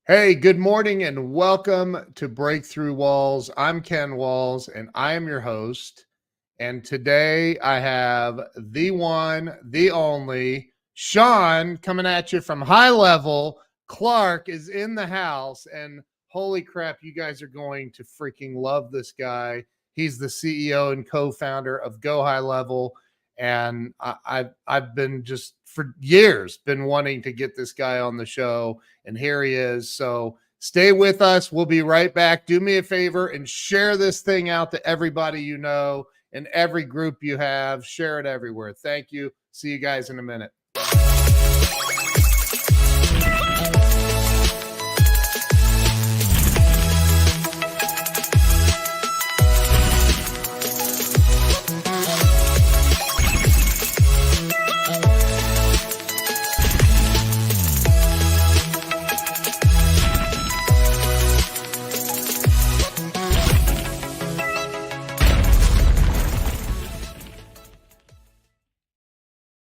Hey, good morning and welcome to Breakthrough Walls. I'm Ken Walls and I am your host. And today I have the one, the only Shaun coming at you from High Level. Clark is in the house and holy crap, you guys are going to freaking love this guy. He's the CEO and co-founder of GoHighLevel. And I've been just for years been wanting to get this guy on the show, and here he is. So stay with us. We'll be right back. Do me a favor and share this thing out to everybody you know and every group you have. Share it everywhere. Thank you. See you guys in a minute.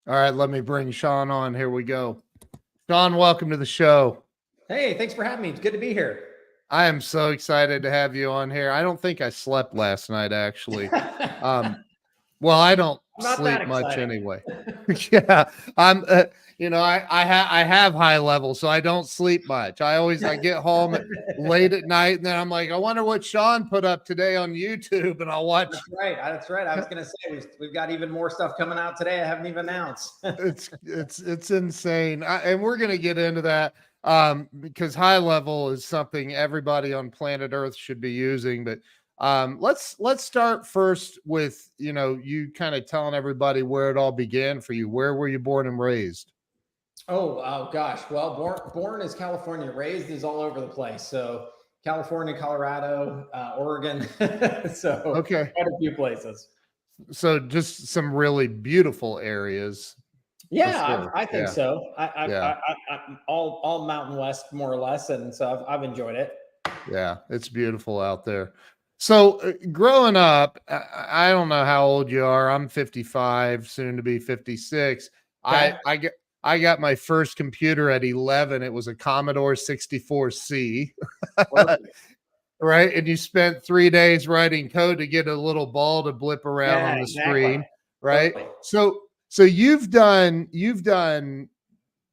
All right, let me bring Shaun on. Here we go. Shaun, welcome to the show. Hey, thanks for having me. It's good to be here. I am so excited to have you on here. I don't think I slept last night, actually. Well, I don't sleep much anyway. Yeah, I'm. I have High Level, so I don't sleep much. I get home late at night, and then I'm like, I wonder what Shaun put up today on YouTube, and I'll watch. That's right. I was gonna say we've got even more stuff coming out today. I haven't even announced. It's insane, and we're gonna get into that because High Level is something everybody on planet Earth should be using, but. Let's start first with, you kind of telling everybody where it all began for you. Where were you born and raised? Oh gosh. Well, born is California, raised is all over the place. So California, Colorado, Oregon. So okay, quite a few places. So just some really beautiful areas. Yeah, sure. I think so. I'm all Mountain West, more or less, and so I've enjoyed it. Yeah, it's beautiful out there. So growing up, I don't know how old you are. I'm 55, soon to be 56. Okay. I got my first computer at 11. It was a Commodore 64C. Right? And you spent 3 days writing code to get a little ball to blip around on the screen, right? Totally. So you've done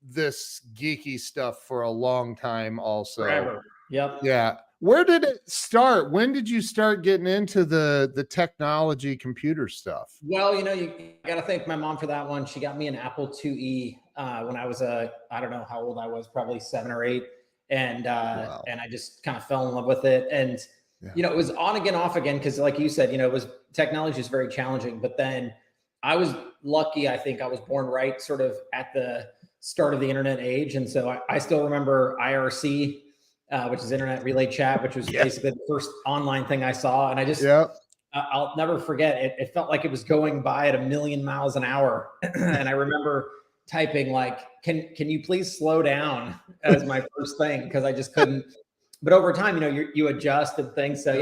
this geeky stuff for a long time also. Forever. Yep. Yeah. Where did it start? When did you start getting into the technology computer stuff? Well, you got to thank my mom for that one. She got me an Apple IIe when I was I don't know how old I was, probably 7 or 8. And wow. And I just kind of fell in love with it. And, it was on again, off again. Cause like you said, technology is very challenging, but then I was lucky. I think I was born right sort of at the start of the internet age. And so I still remember IRC, which is Internet Relay Chat, which was basically the first online thing I saw. And I just, I'll never forget it. It felt like it was going by at 1,000,000 miles an hour. And I remember typing like, can you please slow down as my first thing? Cause I just couldn't, but over time, you adjust and things. So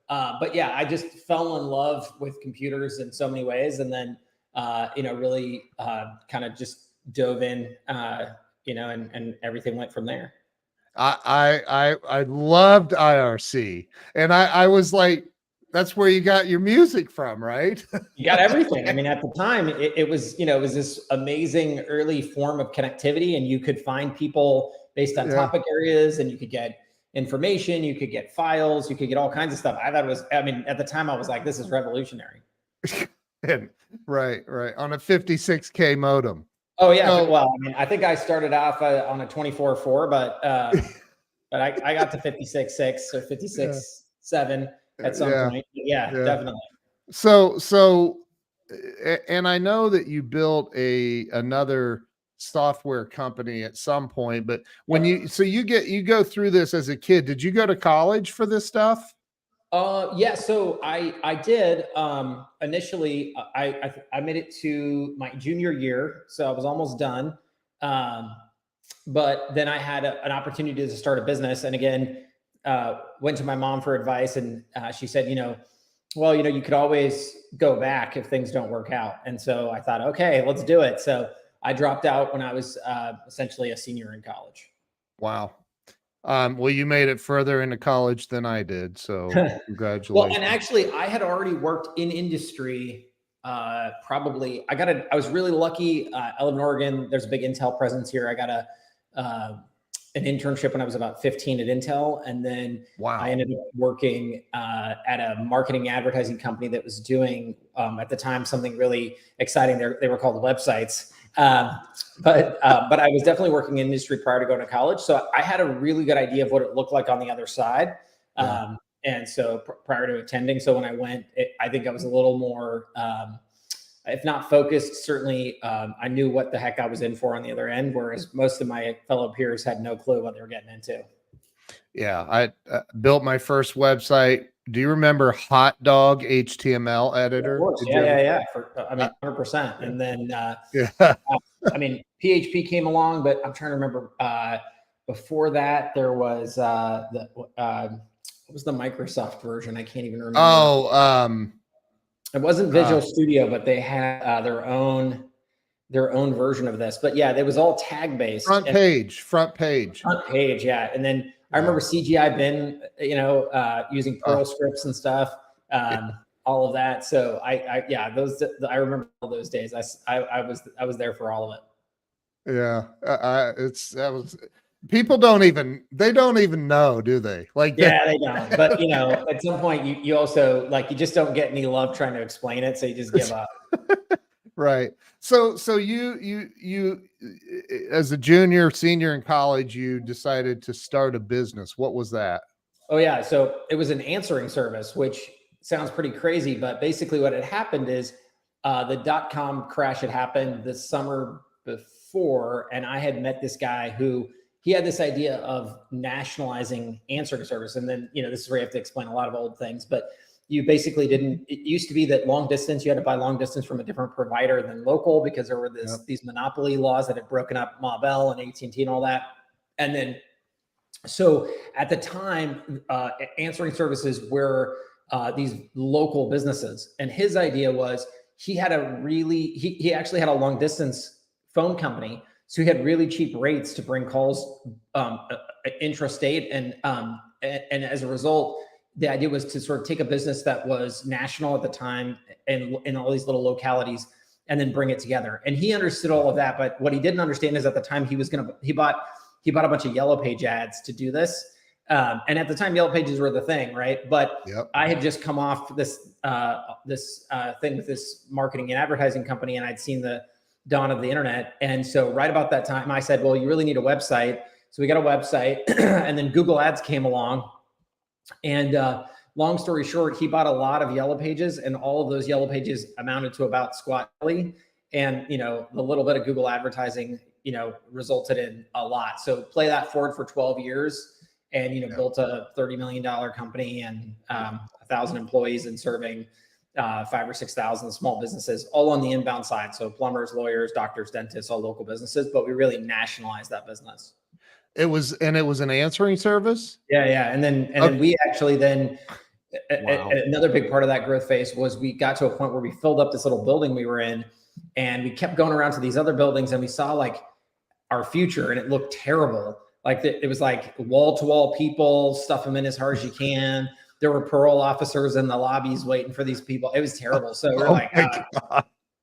but I just fell in love with computers in so many ways. And then, really kind of just dove in, and everything went from there. I loved IRC, and I was like, that's where you got your music from, right? You got everything. I mean, at the time it was, it was this amazing early form of connectivity, and you could find people based on topic areas, and you could get information, you could get files, you could get all kinds of stuff. I thought it was, at the time I was like, this is revolutionary. And right. On a 56K modem. Oh yeah. Well, I think I started off on a 24.4, but I got to 56.6 or 56.7 at some point. Yeah, definitely. So, and I know that you built another software company at some point, but when you go through this as a kid, did you go to college for this stuff? Yeah, so I did initially. I made it to my junior year, so I was almost done. But then I had an opportunity to start a business, and again, went to my mom for advice, and she said, you could always go back if things don't work out. And so I thought, okay, let's do it. So I dropped out when I was essentially a senior in college. Wow. Well, you made it further into college than I did, so Well, congratulations. and actually, I had already worked in industry. Probably, I was really lucky. I live in Oregon. There's a big Intel presence here. I got an internship when I was about 15 at Intel, and then I ended up working at a marketing advertising company that was doing at the time something really exciting. They were called websites. But I was definitely working in industry prior to going to college. So I had a really good idea of what it looked like on the other side. And so prior to attending, so when I went, I think I was a little more, if not focused, certainly I knew what the heck I was in for on the other end, whereas most of my fellow peers had no clue what they were getting into. Yeah, I built my first website. Do you remember Hot Dog HTML editor? Of course. Yeah. 100%. And then, I mean, PHP came along, but I'm trying to remember. Before that, there was what was the Microsoft version? I can't even remember. Oh, it wasn't Visual Studio, but they had their own version of this. But yeah, it was all tag based. Front page. Yeah. And then I remember CGI bin, using Perl scripts and stuff, all of that. So I remember all those days. I was there for all of it. Yeah. People don't even know, do they? Like, yeah, they don't. But at some point you also you just don't get any love trying to explain it. So you just give up. Right. So you as a junior, senior in college, you decided to start a business. What was that? Oh yeah. So it was an answering service, which sounds pretty crazy, but basically what had happened is the .com crash had happened the summer before. And I had met this guy who he had this idea of nationalizing answering service. And then, this is where you have to explain a lot of old things, but you basically it used to be that long distance, you had to buy long distance from a different provider than local because there were these monopoly laws that had broken up Ma Bell and AT&T and all that. And then, so at the time, answering services were these local businesses. And his idea was he had he actually had a long distance phone company. So he had really cheap rates to bring calls intrastate. And as a result, the idea was to sort of take a business that was national at the time and in all these little localities and then bring it together. And he understood all of that. But what he didn't understand is at the time he bought a bunch of Yellow Page ads to do this. And at the time, Yellow Pages were the thing, right? But I had just come off this thing with this marketing and advertising company, and I'd seen the dawn of the internet. And so right about that time, I said, well, you really need a website. So we got a website, and then Google Ads came along. And long story short, he bought a lot of Yellow Pages, and all of those Yellow Pages amounted to about squatly. And, the little bit of Google advertising, resulted in a lot. So play that forward for 12 years and, built a $30 million company and 1,000 employees and serving 5,000 or 6,000 small businesses, all on the inbound side. So plumbers, lawyers, doctors, dentists, all local businesses, but we really nationalized that business. It was an answering service. Yeah. And then we actually another big part of that growth phase was we got to a point where we filled up this little building we were in, and we kept going around to these other buildings, and we saw our future, and it looked terrible. It was wall to wall people, stuff them in as hard as you can. There were parole officers in the lobbies waiting for these people. It was terrible. So we're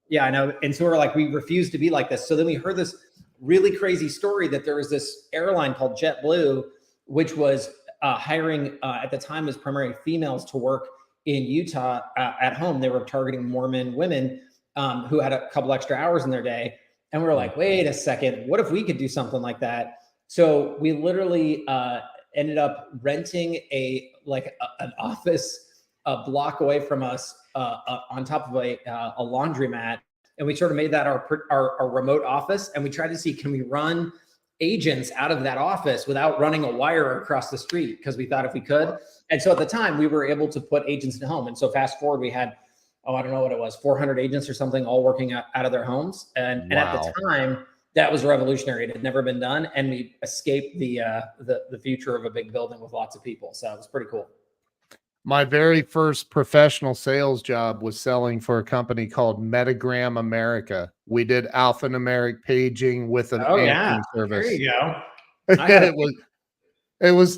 yeah, I know. And so we're we refuse to be like this. So then we heard this really crazy story that there was this airline called JetBlue, which was hiring at the time was primarily females to work in Utah at home. They were targeting Mormon women who had a couple extra hours in their day. And we were like, wait a second, what if we could do something like that? So we literally ended up renting an office a block away from us on top of a laundromat. And we sort of made that our remote office. And we tried to see, can we run agents out of that office without running a wire across the street? Because we thought if we could. And so at the time we were able to put agents in home. And so fast forward, we had, I don't know what it was, 400 agents or something, all working out of their homes. And at the time, that was revolutionary. It had never been done. And we escaped the future of a big building with lots of people. So it was pretty cool. My very first professional sales job was selling for a company called Metagram America. We did alphanumeric paging with an answering service. There you go. It was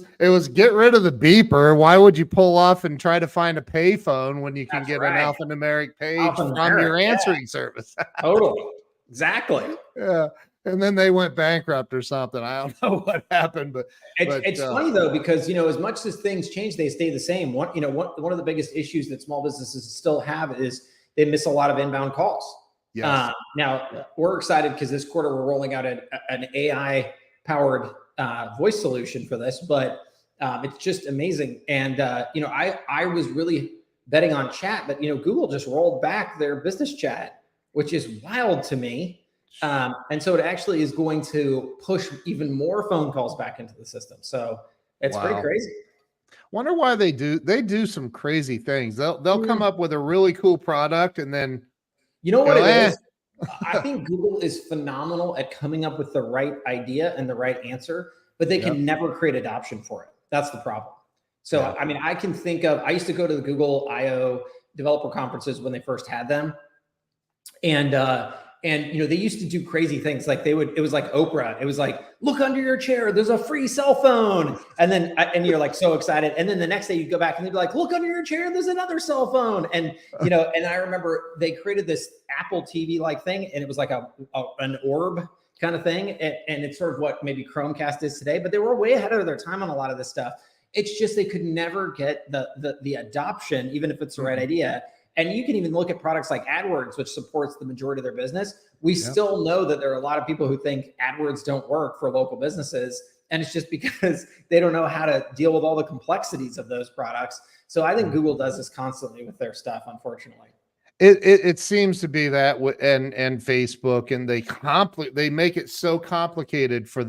get rid of the beeper. Why would you pull off and try to find a payphone when you can get an alphanumeric page from your answering service? Totally. Exactly. Yeah. And then they went bankrupt or something. I don't know what happened, but it's funny though, because, as much as things change, they stay the same. One of the biggest issues that small businesses still have is they miss a lot of inbound calls. Yes. Now we're excited because this quarter we're rolling out an AI powered voice solution for this, but it's just amazing. And I was really betting on chat, but Google just rolled back their business chat, which is wild to me. And so it actually is going to push even more phone calls back into the system. So it's pretty crazy. Wonder why they do some crazy things. They'll come up with a really cool product and then what it is? I think Google is phenomenal at coming up with the right idea and the right answer, but they can never create adoption for it. That's the problem. So, I mean, I can think of, I used to go to the Google I/O developer conferences when they first had them. And they used to do crazy things. Like it was like Oprah. It was like, look under your chair, there's a free cell phone. And you're like so excited. And then the next day you go back and they'd be like, look under your chair, there's another cell phone. And, and I remember they created this Apple TV like thing. And it was like an orb kind of thing. And it's sort of what maybe Chromecast is today, but they were way ahead of their time on a lot of this stuff. It's just, they could never get the adoption, even if it's the right idea. And you can even look at products like AdWords, which supports the majority of their business. We still know that there are a lot of people who think AdWords don't work for local businesses. And it's just because they don't know how to deal with all the complexities of those products. So I think Google does this constantly with their stuff, unfortunately. It seems to be that, and Facebook, and they make it so complicated for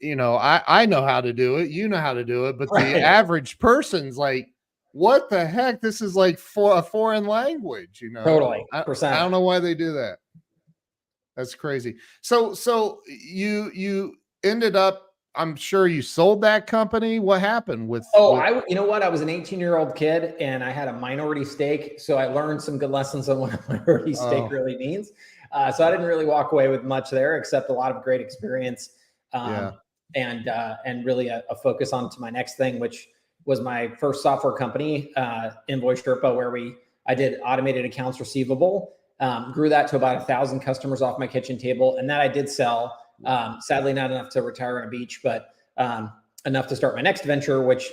I know how to do it, you know how to do it, but the average person's like, what the heck? This is like a foreign language, Totally. I don't know why they do that. That's crazy. So you ended up, I'm sure you sold that company. What happened with? You know what? I was an 18-year-old kid and I had a minority stake. So I learned some good lessons on what a minority stake really means. So I didn't really walk away with much there, except a lot of great experience. And really a focus on to my next thing, which was my first software company, InvoiceSherpa, where I did automated accounts receivable, grew that to about 1,000 customers off my kitchen table. And that I did sell, sadly not enough to retire on a beach, but enough to start my next venture, which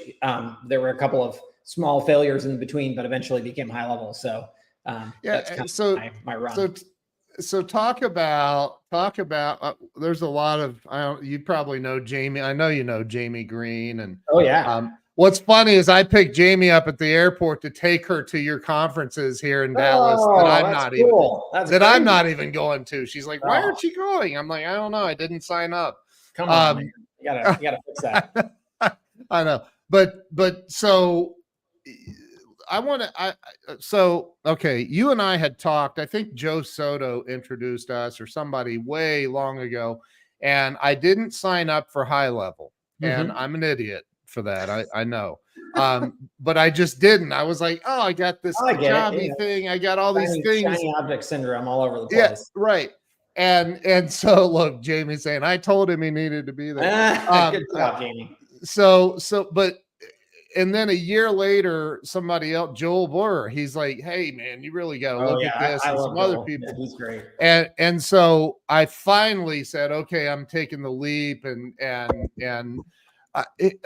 there were a couple of small failures in between, but eventually became HighLevel. So that's kind of my run. So talk about there's a lot of, you probably know Jamie. I know you know Jamie Green. And what's funny is I picked Jamie up at the airport to take her to your conferences here in Dallas I'm not even going to. She's like, why aren't you going? I'm like, I don't know. I didn't sign up. Come on, man. You gotta fix that. I know. But so okay, you and I had talked, I think Joe Soto introduced us or somebody way long ago, and I didn't sign up for HighLevel, and I'm an idiot for that. I know. But I just didn't. I was like, I got this jobby thing. I got all these things. Shiny object syndrome all over the place. Yeah, right. And so look, Jamie's saying, I told him he needed to be there. Good job, Jamie. But and then a year later, somebody else, Joel Burr, he's like, hey man, you really got to look at this. And some other people. Yeah, he's great. And so I finally said, okay, I'm taking the leap. And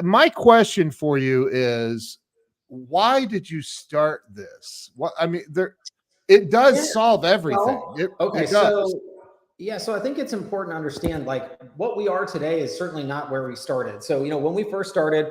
my question for you is, why did you start this? It does solve everything. It does. So I think it's important to understand, like, what we are today is certainly not where we started. So, when we first started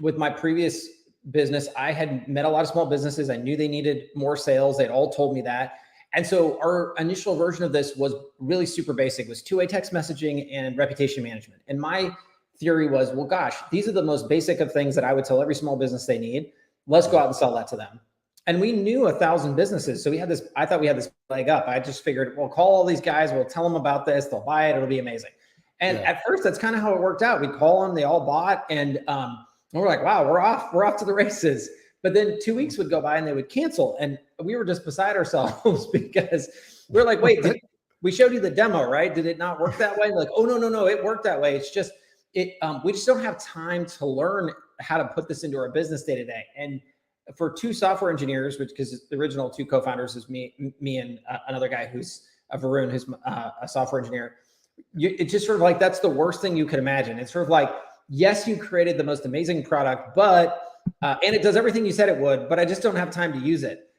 with my previous business, I had met a lot of small businesses. I knew they needed more sales. They'd all told me that. And so our initial version of this was really super basic. It was two-way text messaging and reputation management. And my theory was, well, gosh, these are the most basic of things that I would tell every small business they need. Let's go out and sell that to them. And we knew 1,000 businesses. So I thought we had this leg up. I just figured, we'll call all these guys. We'll tell them about this. They'll buy it. It'll be amazing. And at first, that's kind of how it worked out. We'd call them. They all bought. And we're like, wow, we're off to the races. But then 2 weeks would go by and they would cancel. And we were just beside ourselves because we're like, wait, we showed you the demo, right? Did it not work that way? Like, oh, no, it worked that way. It's just, we just don't have time to learn how to put this into our business day to day. And for two software engineers, because the original two co-founders is me and another guy who's Varun, who's a software engineer. It's just sort of like, that's the worst thing you could imagine. It's sort of like, yes, you created the most amazing product, but and it does everything you said it would, but I just don't have time to use it.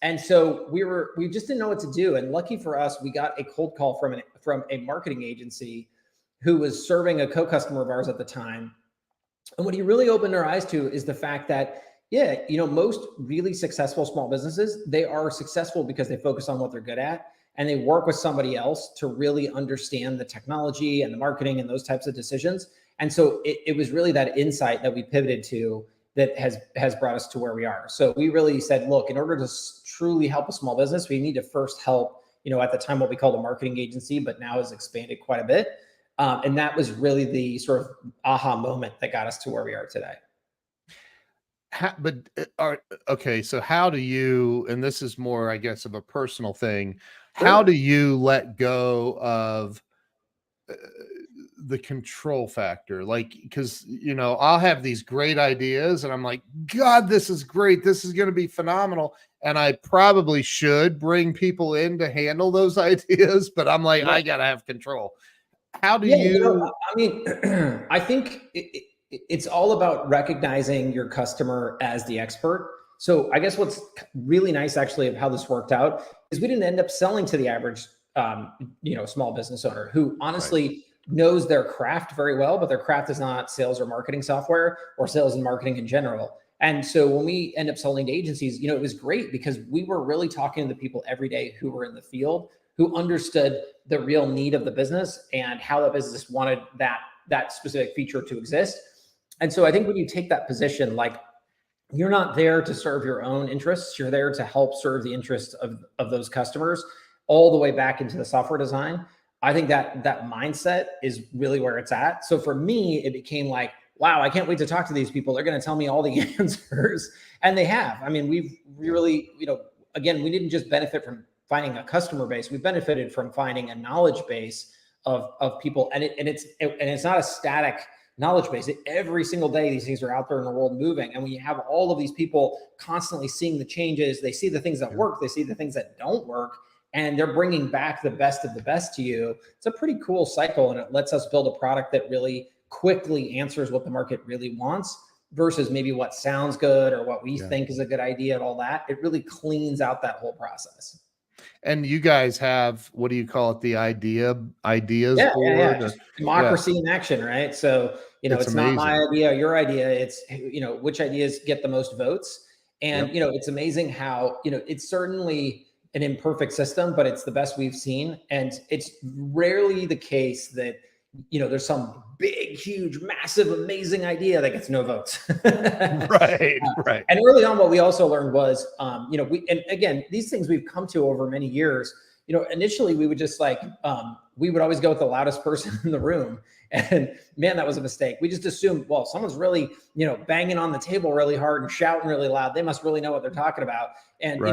And so we just didn't know what to do. And lucky for us, we got a cold call from a marketing agency who was serving a co-customer of ours at the time. And what he really opened our eyes to is the fact that, yeah, most really successful small businesses, they are successful because they focus on what they're good at, and they work with somebody else to really understand the technology and the marketing and those types of decisions. And so it was really that insight that we pivoted to that has brought us to where we are. So we really said, look, in order to truly help a small business, we need to first help, at the time, what we called a marketing agency, but now has expanded quite a bit. And that was really the sort of aha moment that got us to where we are today. Okay, so how do you, and this is more, I guess, of a personal thing, how do you let go of the control factor? Like, because I'll have these great ideas and I'm like, God, this is great, this is going to be phenomenal, and I probably should bring people in to handle those ideas, but I'm like, I gotta have control. How do you I mean, I think it's all about recognizing your customer as the expert. So I guess what's really nice actually of how this worked out is we didn't end up selling to the average, small business owner who honestly knows their craft very well, but their craft is not sales or marketing software or sales and marketing in general. And so when we end up selling to agencies, it was great because we were really talking to the people every day who were in the field, who understood the real need of the business and how the business wanted that specific feature to exist. And so I think when you take that position, like, you're not there to serve your own interests, you're there to help serve the interests of those customers all the way back into the software design. I think that mindset is really where it's at. So for me, it became like, wow, I can't wait to talk to these people. They're going to tell me all the answers. And they have. I mean, we've really, again, we didn't just benefit from finding a customer base. We benefited from finding a knowledge base of people. And it's not a static knowledge base. Every single day, these things are out there in the world moving. And when you have all of these people constantly seeing the changes, they see the things that work, they see the things that don't work, and they're bringing back the best of the best to you. It's a pretty cool cycle. And it lets us build a product that really quickly answers what the market really wants versus maybe what sounds good or what we think is a good idea and all that. It really cleans out that whole process. And you guys have, what do you call it? The ideas board? Just democracy in action, right? So, it's not my idea or your idea. It's, which ideas get the most votes. And, it's amazing how, it's certainly an imperfect system, but it's the best we've seen. And it's rarely the case that, there's some big, huge, massive, amazing idea that gets no votes. Right. And early on, what we also learned was, and again, these things we've come to over many years. Initially we would just we would always go with the loudest person in the room, and man, that was a mistake. We just assumed, well, someone's really, banging on the table really hard and shouting really loud, they must really know what they're talking about. And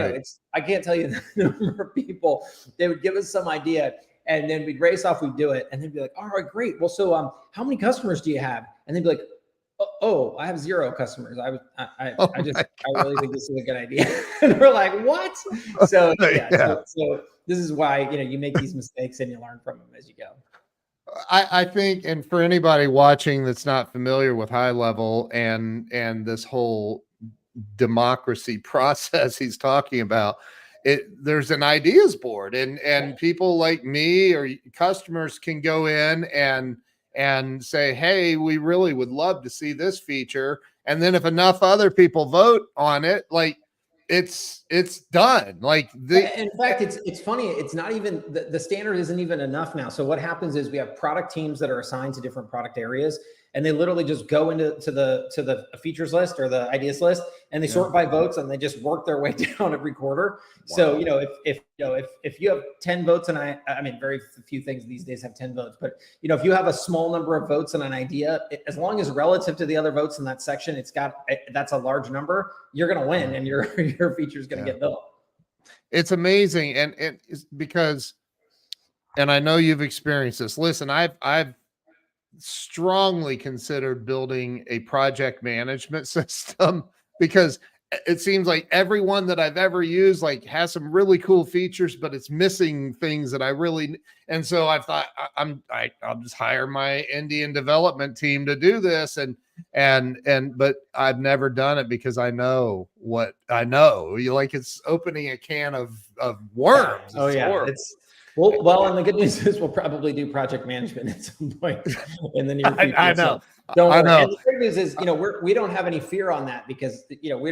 I can't tell you the number of people, they would give us some idea, and then we'd race off, we'd do it, and they'd be like, all right, great. Well, so how many customers do you have? And they'd be like, oh, I have 0 customers. I really think this is a good idea. And we're like, what? So so this is why, you make these mistakes and you learn from them as you go. I think, and for anybody watching that's not familiar with GoHighLevel and this whole democracy process he's talking about, there's an ideas board, and people like me or customers can go in and say, hey, we really would love to see this feature. And then if enough other people vote on it, like, it's done. Like, in fact, it's funny. It's not even the standard isn't even enough now. So what happens is we have product teams that are assigned to different product areas, and they literally just go into the features list or the ideas list, and they sort by votes, and they just work their way down every quarter. Wow. So if you have 10 votes, and I mean, very few things these days have 10 votes, but if you have a small number of votes on an idea, as long as relative to the other votes in that section, that's a large number, you're going to win, and your feature is going to get built. It's amazing, and it's because, and I know you've experienced this. Listen, I've strongly considered building a project management system because it seems like everyone that I've ever used like has some really cool features, but it's missing things that I really. And so I thought I'll just hire my Indian development team to do this, but I've never done it because I know what I know. You like it's opening a can of worms. Oh yeah, horrible. it's well, and the good news is we'll probably do project management at some point in the near future. I know. So don't worry. I know. And the good news is, we don't have any fear on that because we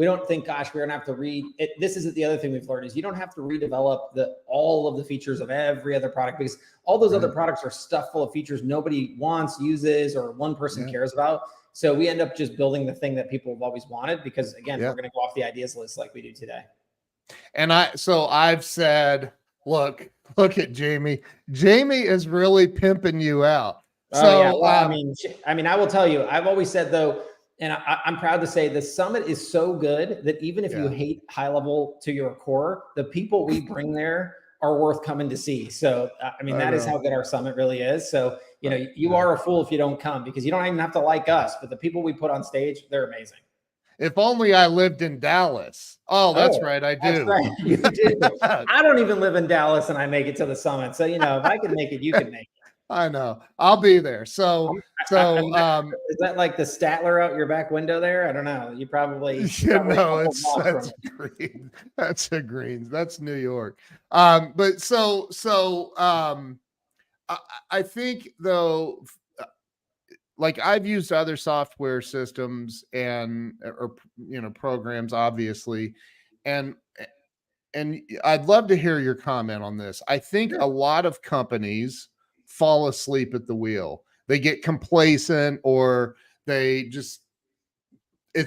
don't think, gosh, we're gonna have to read it. This is the other thing we've learned is you don't have to redevelop all of the features of every other product because all those other products are stuffed full of features nobody wants, uses, or one person cares about. So we end up just building the thing that people have always wanted because again, we're gonna go off the ideas list like we do today. And I've said, look at Jamie. Jamie is really pimping you out. So yeah. Well, I mean, I will tell you, I've always said though, and I'm proud to say the summit is so good that even if you hate high level to your core, the people we bring there are worth coming to see. So, I mean, that is how good our summit really is. So, you are a fool if you don't come because you don't even have to like us, but the people we put on stage, they're amazing. If only I lived in Dallas. Oh, that's right. I do. That's right. You do. I don't even live in Dallas and I make it to the summit. So, if I can make it, you can make it. I know. I'll be there. So is that like the Statler out your back window there? I don't know. You probably that's green. That's a green. That's New York. But I think though, like I've used other software systems or programs, obviously, and I'd love to hear your comment on this. I think a lot of companies fall asleep at the wheel. They get complacent or it's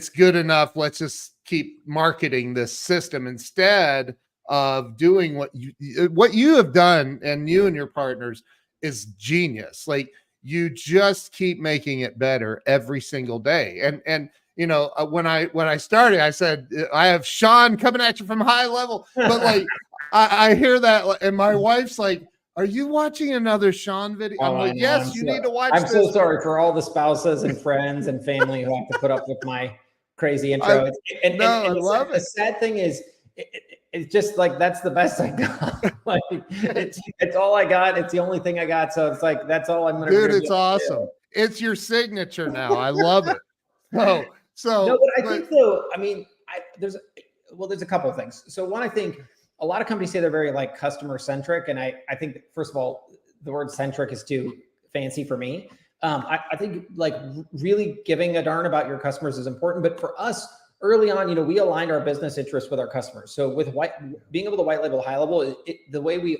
good enough. Let's just keep marketing this system instead of doing what you have done, and you and your partners is genius. Like you just keep making it better every single day. And when I started, I said, I have Shaun coming at you from high level, but like, I hear that. And my wife's like, are you watching another Shaun video? I'm like, yes, you need to watch this. I'm so sorry for all the spouses and friends and family who have to put up with my crazy intro. I love it. The sad thing is, it's just like, that's the best I got. Like it's all I got. It's the only thing I got. So it's like, that's all I'm going to do. Dude, it's awesome. It's your signature now. I love it. So no, but I think though, I mean, there's a couple of things. So one, I think a lot of companies say they're very like customer centric. And I think that, first of all, the word centric is too fancy for me. I think like really giving a darn about your customers is important. But for us early on, we aligned our business interests with our customers. So with being able to white label high level, the way we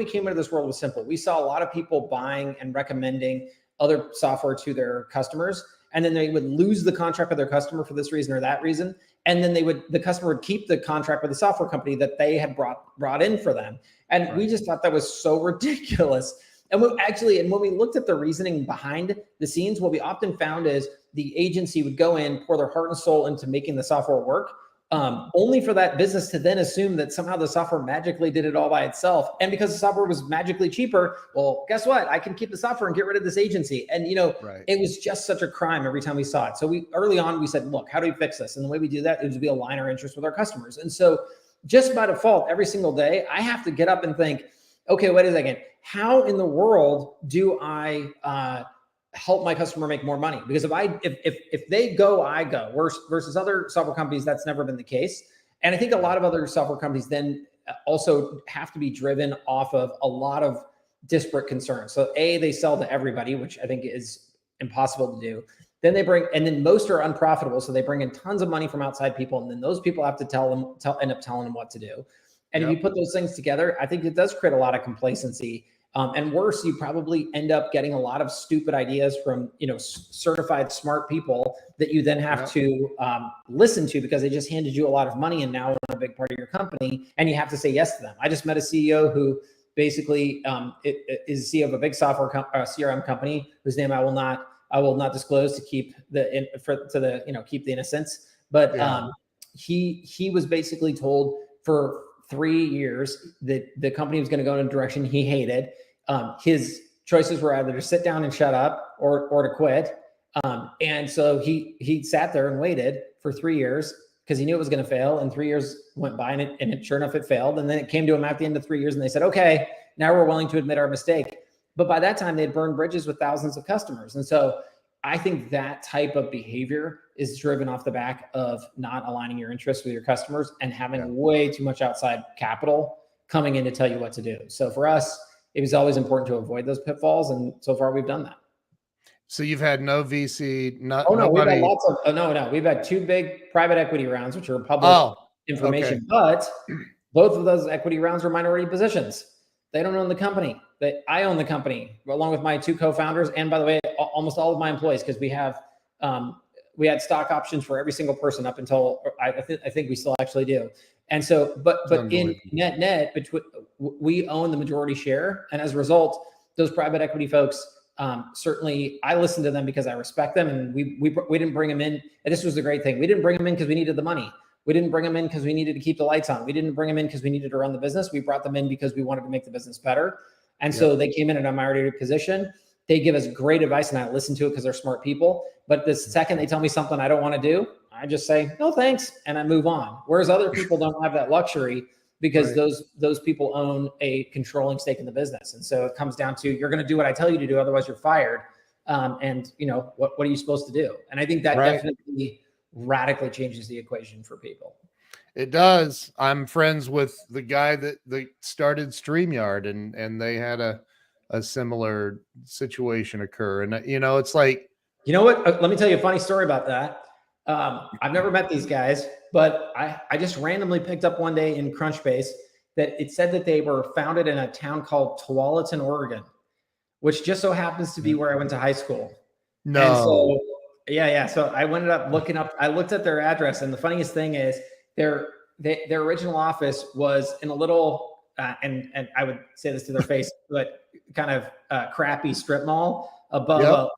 came into this world was simple. We saw a lot of people buying and recommending other software to their customers. And then they would lose the contract with their customer for this reason or that reason. And then the customer would keep the contract with the software company that they had brought in for them. And we just thought that was so ridiculous. And when we looked at the reasoning behind the scenes, what we often found is the agency would go in, pour their heart and soul into making the software work, only for that business to then assume that somehow the software magically did it all by itself. And because the software was magically cheaper, well, guess what? I can keep the software and get rid of this agency. And, it was just such a crime every time we saw it. So early on, we said, look, how do we fix this? And the way we do that is we align our interests with our customers. And so just by default, every single day, I have to get up and think, okay, wait a second. How in the world do I help my customer make more money? Because if they go, I go. Versus other software companies, that's never been the case. And I think a lot of other software companies then also have to be driven off of a lot of disparate concerns. So they sell to everybody, which I think is impossible to do. Then then most are unprofitable. So they bring in tons of money from outside people. And then those people have to end up telling them what to do. And if you put those things together, I think it does create a lot of complacency. And worse, you probably end up getting a lot of stupid ideas from, certified smart people that you then have to listen to because they just handed you a lot of money and now want a big part of your company, and you have to say yes to them. I just met a CEO who basically is CEO of a big software CRM company whose name I will not disclose to keep keep the innocence. But he was basically told for 3 years that the company was going to go in a direction he hated. His choices were either to sit down and shut up or to quit. And so he sat there and waited for 3 years because he knew it was going to fail. And 3 years went by and sure enough, it failed. And then it came to him at the end of 3 years and they said, okay, now we're willing to admit our mistake. But by that time they'd burned bridges with thousands of customers. And so I think that type of behavior is driven off the back of not aligning your interests with your customers and having way too much outside capital coming in to tell you what to do. So for us, it was always important to avoid those pitfalls. And so far we've done that. So you've had no VC, no, we've had lots of, no, we've had 2 big private equity rounds, which are public information, but both of those equity rounds were minority positions. They don't own the company. I own the company along with my 2 co-founders. And by the way, almost all of my employees, because we had stock options for every single person up until I think we still actually do. And so, but in net, we own the majority share. And as a result, those private equity folks, certainly I listen to them because I respect them. And we didn't bring them in. And this was the great thing. We didn't bring them in because we needed the money. We didn't bring them in because we needed to keep the lights on. We didn't bring them in because we needed to run the business. We brought them in because we wanted to make the business better. And so they came in a minority position. They give us great advice and I listen to it because they're smart people. But the second they tell me something I don't want to do, I just say, no, thanks. And I move on. Whereas other people don't have that luxury because those people own a controlling stake in the business. And so it comes down to, you're going to do what I tell you to do. Otherwise you're fired. And you know, what are you supposed to do? And I think that definitely radically changes the equation for people. It does. I'm friends with the guy that started StreamYard and they had a similar situation occur. And you know, it's like, you know what, let me tell you a funny story about that. I've never met these guys, but I just randomly picked up one day in Crunchbase that it said that they were founded in a town called Tualatin, Oregon, which just so happens to be where I went to high school. No. And so, so I ended up looking up, I looked at their address, and the funniest thing is their original office was in a little, and I would say this to their face, but kind of crappy strip mall above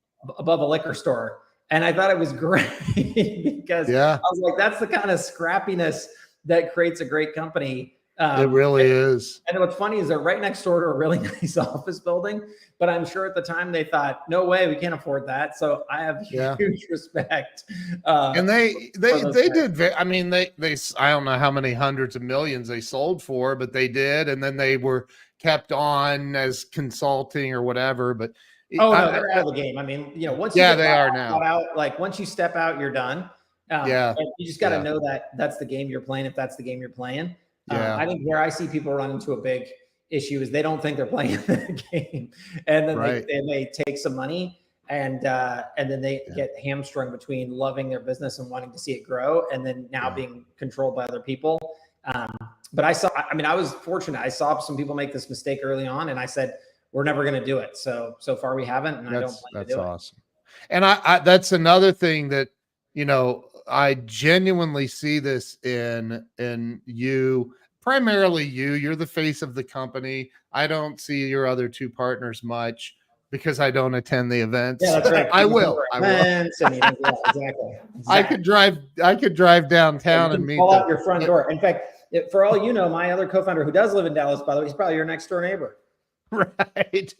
a liquor store. And I thought it was great because I was like, that's the kind of scrappiness that creates a great company. It really is. And what's funny is they're right next door to a really nice office building, but I'm sure at the time they thought, no way, we can't afford that. So I have huge respect. And they did. I mean, they I don't know how many hundreds of millions they sold for, but they did. And then they were kept on as consulting or whatever. But they're out of the game. I mean, you know, once you they are now. Once you step out, you're done. And you just got to know that that's the game you're playing. If that's the game you're playing. I think where I see people run into a big issue is they don't think they're playing the game, and then they take some money and then they get hamstrung between loving their business and wanting to see it grow, and then now being controlled by other people. But I was fortunate. I saw some people make this mistake early on, and I said, we're never going to do it. So far we haven't, and I don't plan to do it. That's awesome. And I that's another thing that, you know, I genuinely see this in you, primarily you're the face of the company. I don't see your other 2 partners much because I don't attend the events. Yeah, that's right. I will. Exactly. I could drive downtown and meet them. Pull out your front door. In fact, for all you know, my other co-founder who does live in Dallas, by the way, he's probably your next door neighbor. Right.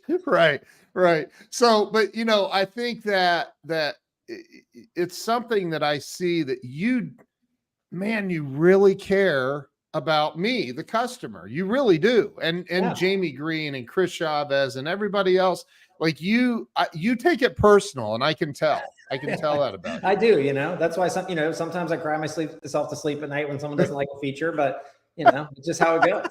So, but you know, I think that it's something that I see that you really care about me, the customer. You really do. And Jamie Green and Chris Chavez and everybody else, like you take it personal, and I can tell that about you. I do, you know, that's why sometimes I cry myself to sleep at night when someone doesn't like a feature, but you know, it's just how it goes.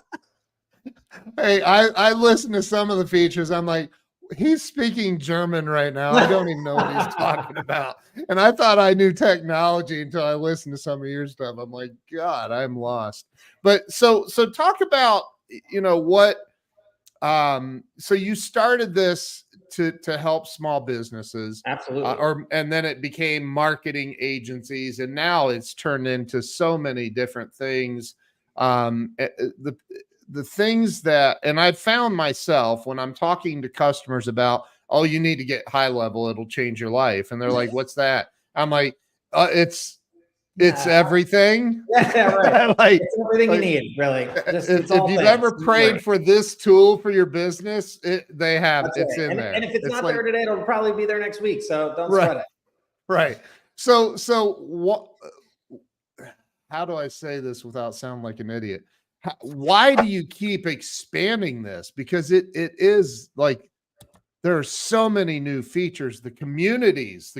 Hey, I listen to some of the features. I'm like, he's speaking German right now. I don't even know what he's talking about. And I thought I knew technology until I listened to some of your stuff. I'm like, God, I'm lost. But so talk about, you know, what, so you started this to help small businesses. Absolutely. And then it became marketing agencies, and now it's turned into so many different things. The things that, and I've found myself when I'm talking to customers about, oh, you need to get high level, it'll change your life. And they're like, what's that? I'm like, it's It's everything. Yeah, right. Like, it's everything you need, really. Just, if you've ever prayed for this tool for your business, they have. That's it's right. in there. And if it's not there today, it'll probably be there next week. So don't sweat it. Right. So what? How do I say this without sounding like an idiot? Why do you keep expanding this? Because it is like there are so many new features. The communities,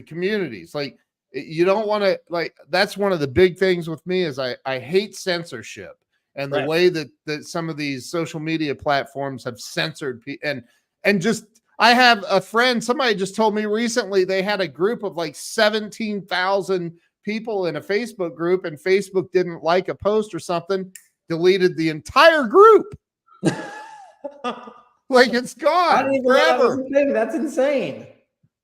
like you don't want to, like, that's one of the big things with me is I hate censorship and the way that some of these social media platforms have censored people and just. I have a friend, somebody just told me recently they had a group of like 17,000 people in a Facebook group, and Facebook didn't like a post or something, deleted the entire group. Like it's gone I didn't even forever. know that was a thing. That's insane.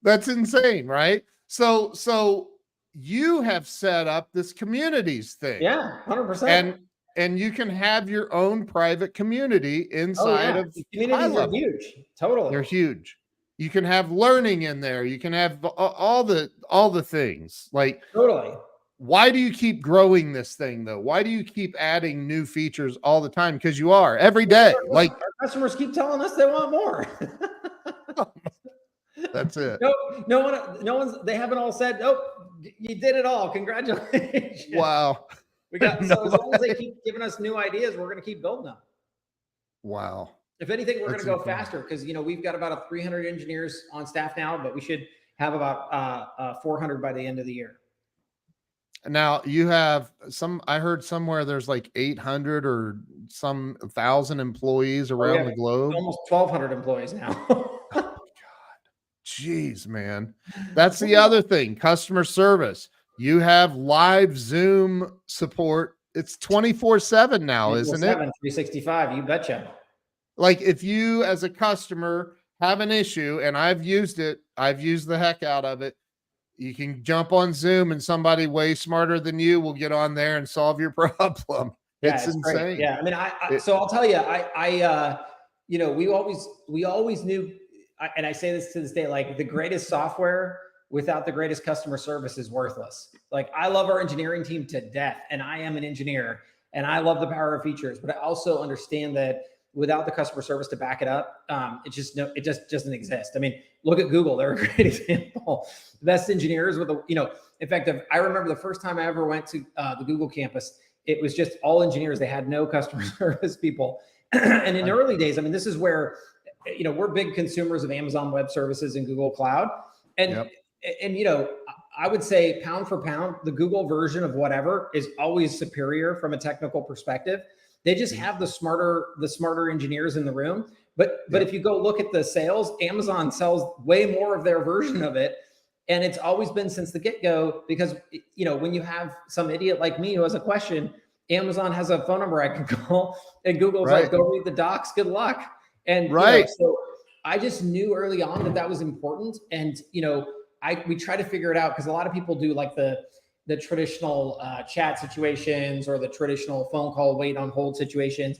That's insane, right? So you have set up this communities thing. Yeah, 100%. And you can have your own private community inside of communities are huge. Totally. They're huge. You can have learning in there. You can have all the things. Like, totally. Why do you keep growing this thing though? Why do you keep adding new features all the time? Because you are every day. Like, our customers keep telling us they want more. That's it. No one's. They haven't all said, "Nope, you did it all. Congratulations." Wow. We got so as long as they keep giving us new ideas, we're going to keep building them. Wow. If anything, we're going to go faster because we've got about 300 engineers on staff now, but we should have about 400 by the end of the year. Now you have I heard somewhere there's like 800 or some 1,000 employees around the globe. Almost 1,200 employees now. Oh my God. Jeez, man. That's the other thing. Customer service. You have live Zoom support. It's 24/7 now, isn't it? 365. You betcha. Like if you as a customer have an issue, and I've used it, I've used the heck out of it. You can jump on Zoom and somebody way smarter than you will get on there and solve your problem. Yeah, it's insane. Great. Yeah. I mean, so I'll tell you, we always knew, and I say this to this day, like the greatest software without the greatest customer service is worthless. Like I love our engineering team to death, and I am an engineer and I love the power of features, but I also understand that without the customer service to back it up, it just doesn't exist. I mean, look at Google. They're a great example. The best engineers with in fact, I remember the first time I ever went to the Google campus, it was just all engineers. They had no customer service people. And in the early days, I mean, this is where, we're big consumers of Amazon Web Services and Google Cloud. And I would say pound for pound, the Google version of whatever is always superior from a technical perspective. They just have the smarter engineers in the room. But if you go look at the sales, Amazon sells way more of their version of it. And it's always been since the get-go, because, when you have some idiot like me who has a question, Amazon has a phone number I can call, and Google's like, go read the docs, good luck. And so I just knew early on that was important. And, we try to figure it out because a lot of people do like the traditional chat situations or the traditional phone call, wait on hold situations.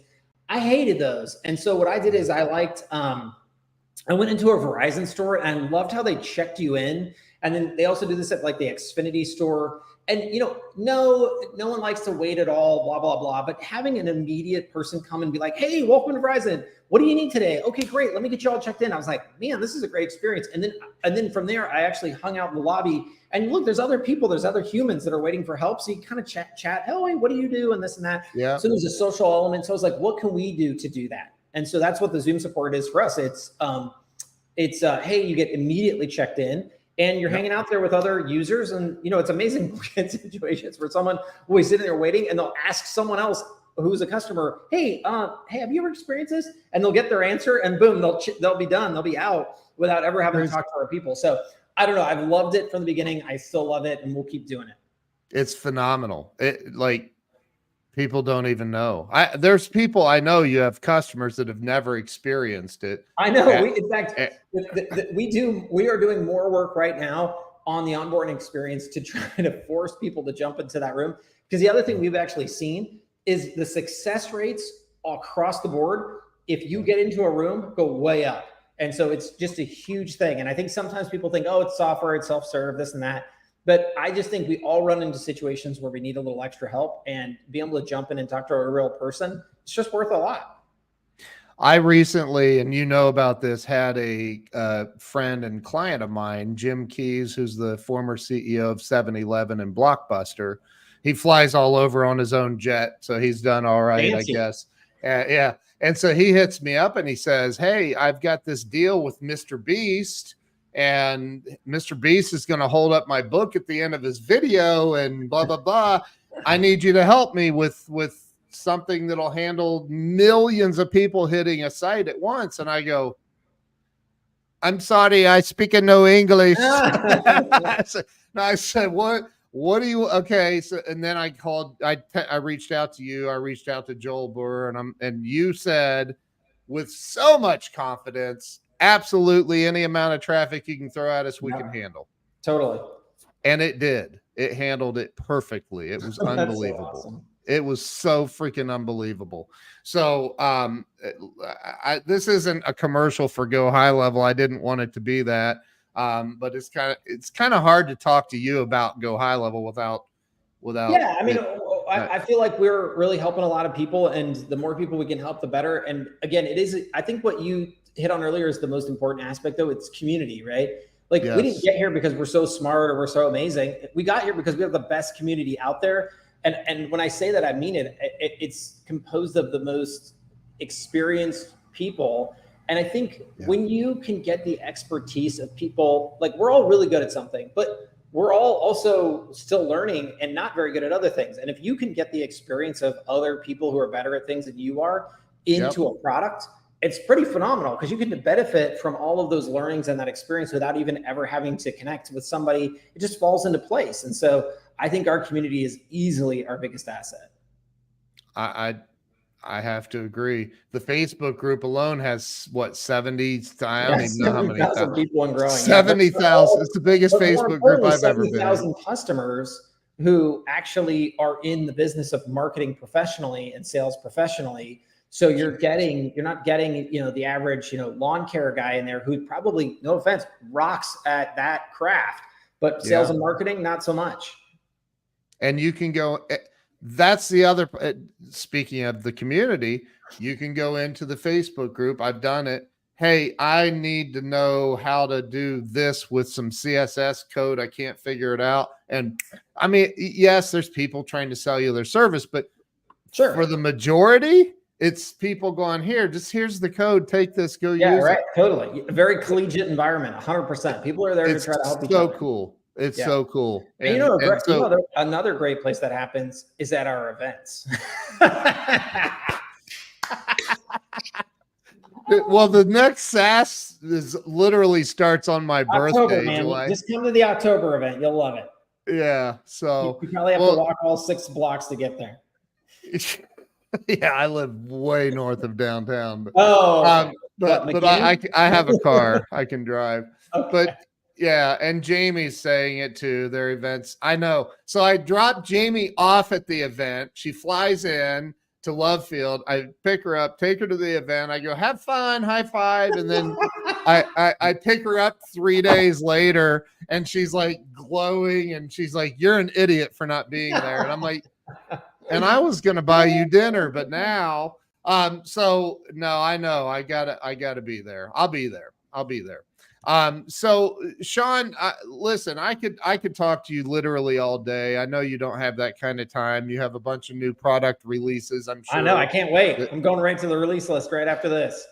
I hated those. And so what I did is I went into a Verizon store and I loved how they checked you in. And then they also do this at like the Xfinity store. And, no one likes to wait at all, blah, blah, blah. But having an immediate person come and be like, hey, welcome to Verizon. What do you need today? Okay, great. Let me get you all checked in. I was like, man, this is a great experience. And then from there, I actually hung out in the lobby. And look, there's other people, there's other humans that are waiting for help. So you kind of chat, oh, hey, what do you do? And this and that. Yeah. So there's a social element. So I was like, what can we do to do that? And so that's what the Zoom support is for us. It's hey, you get immediately checked in. And you're hanging out there with other users, and it's amazing to get situations where someone will be sitting there waiting, and they'll ask someone else who's a customer, hey, have you ever experienced this? And they'll get their answer, and boom, they'll be done, they'll be out without ever having to talk to our people. So I don't know, I've loved it from the beginning. I still love it, and we'll keep doing it. It's phenomenal. People don't even know. There's people I know, you have customers that have never experienced it. I know. In fact, we are doing more work right now on the onboarding experience to try to force people to jump into that room. Because the other thing we've actually seen is the success rates across the board. If you get into a room, go way up. And so it's just a huge thing. And I think sometimes people think, oh, it's software, it's self-serve, this and that. But I just think we all run into situations where we need a little extra help, and being able to jump in and talk to a real person, it's just worth a lot. I recently, and you know about this, had a friend and client of mine, Jim Keys, who's the former CEO of 7-Eleven and Blockbuster. He flies all over on his own jet, so he's done all right, Fancy. I guess. Yeah. And so he hits me up and he says, hey, I've got this deal with Mr. Beast, and Mr. Beast is going to hold up my book at the end of his video and blah, blah, blah. I need you to help me with something that'll handle millions of people hitting a site at once. And I go, I'm sorry, I speak no English. I said, what do you, okay. So, and then I called, I reached out to you. I reached out to Joel Burr, and you said with so much confidence, absolutely any amount of traffic you can throw at us, we can handle. Totally. And it did. It handled it perfectly. It was unbelievable. So awesome. It was so freaking unbelievable. So this isn't a commercial for GoHighLevel. I didn't want it to be that. But it's kind of hard to talk to you about GoHighLevel without. Yeah, I mean, I feel like we're really helping a lot of people, and the more people we can help, the better. And again, I think what you hit on earlier is the most important aspect, though. It's community, right? Like, yes. We didn't get here because we're so smart or we're so amazing. We got here because we have the best community out there. And when I say that, I mean it. It's composed of the most experienced people. And I think when you can get the expertise of people, like, we're all really good at something, but we're all also still learning and not very good at other things. And if you can get the experience of other people who are better at things than you are into a product, it's pretty phenomenal, because you can benefit from all of those learnings and that experience without even ever having to connect with somebody. It just falls into place. And so I think our community is easily our biggest asset. I have to agree. The Facebook group alone has what, 70,000? I don't even know how many thousand people and growing. 70,000. It's the biggest Facebook group I've ever been in. 70,000 customers who actually are in the business of marketing professionally and sales professionally. So you're not getting, the average, lawn care guy in there who probably, no offense, rocks at that craft, but sales and marketing, not so much. And you can go, that's the other, speaking of the community, you can go into the Facebook group. I've done it. Hey, I need to know how to do this with some CSS code. I can't figure it out. And I mean, yes, there's people trying to sell you their service, but for the majority, it's people going, here's the code. Take this, go use it. Totally. A very collegiate environment, 100%. People are there to try to help each other. So cool. It's so cool. And another great place that happens is at our events. Well, the next SaaS literally starts on my birthday, man. July. Just come to the October event. You'll love it. Yeah. So you probably have to walk all 6 blocks to get there. Yeah, I live way north of downtown. But, but I have a car. I can drive. Okay. But yeah, and Jamie's saying it too. Their events, I know. So I dropped Jamie off at the event. She flies in to Love Field. I pick her up, take her to the event. I go, have fun, high five, and then I pick her up 3 days later, and she's like glowing, and she's like, "You're an idiot for not being there." And I'm like, and I was gonna buy you dinner, but now, so no, I know I gotta be there. I'll be there. So Shaun, listen, I could talk to you literally all day. I know you don't have that kind of time. You have a bunch of new product releases. I'm sure. I know. I can't wait. I'm going right to the release list right after this.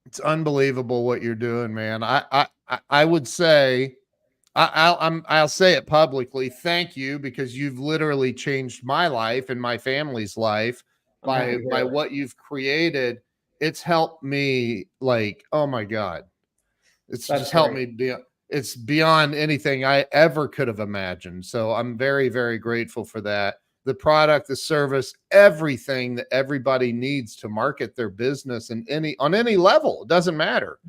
It's unbelievable what you're doing, man. I would say, I'll say it publicly. Thank you, because you've literally changed my life and my family's life by what you've created. It's helped me, like, oh my God. It's just helped me. It's beyond anything I ever could have imagined. So I'm very, very grateful for that. The product, the service, everything that everybody needs to market their business on any level. It doesn't matter.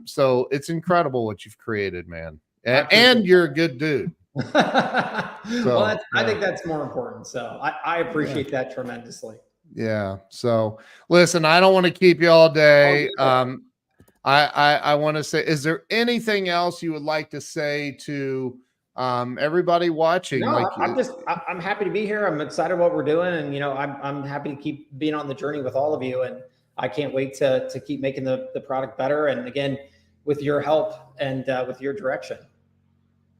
So it's incredible what you've created, man. And you're a good dude. I think that's more important. So I appreciate that tremendously. Yeah. So listen, I don't want to keep you all day. I want to say, is there anything else you would like to say to everybody watching. No, Like, I'm happy to be here. I'm excited what we're doing, and you know, I'm happy to keep being on the journey with all of you, and I can't wait to keep making the product better. And again, with your help and with your direction.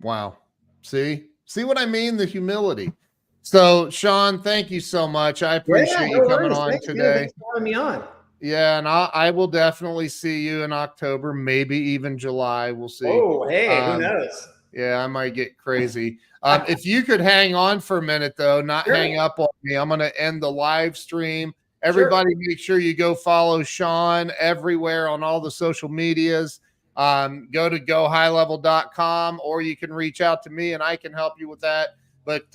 Wow. See what I mean? The humility. So Shaun, thank you so much. I appreciate you coming on today. Thanks for having me on. Yeah, and I will definitely see you in October, maybe even July. We'll see. Oh, hey, who knows? Yeah, I might get crazy. If you could hang on for a minute, though, not hang up on me. I'm going to end the live stream. Everybody, make sure you go follow Shaun everywhere on all the social medias. Go to GoHighLevel.com, or you can reach out to me and I can help you with that. But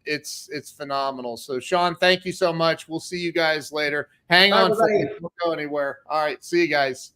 it's phenomenal. So Shaun, thank you so much. We'll see you guys later. Hang on, don't go anywhere. All right, see you guys.